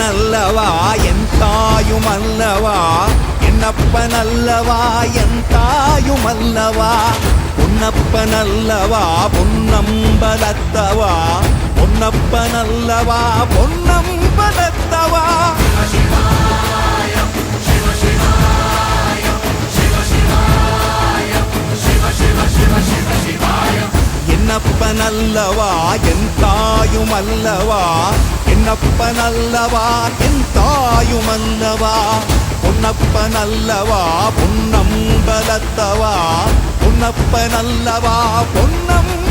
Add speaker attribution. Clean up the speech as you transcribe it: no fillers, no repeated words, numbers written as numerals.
Speaker 1: பொன்னப்பனல்லவா என் தாயுமல்லவா என்னப்பனல்லவா என் தாயுமல்லவா பொன்னப்பனல்லவா பொன்னம்பலத்தவா பொன்னப்பனல்லவா பொன்னம்பலத்தவா என்னப்பனல்லவா என் தாயுமல்லவா என்னப்பனல்லவா என் தாயுமல்லவா பொன்னப்பனல்லவா பொன்னம்பலத்தவா பொன்னப்பனல்லவா பொன்னம்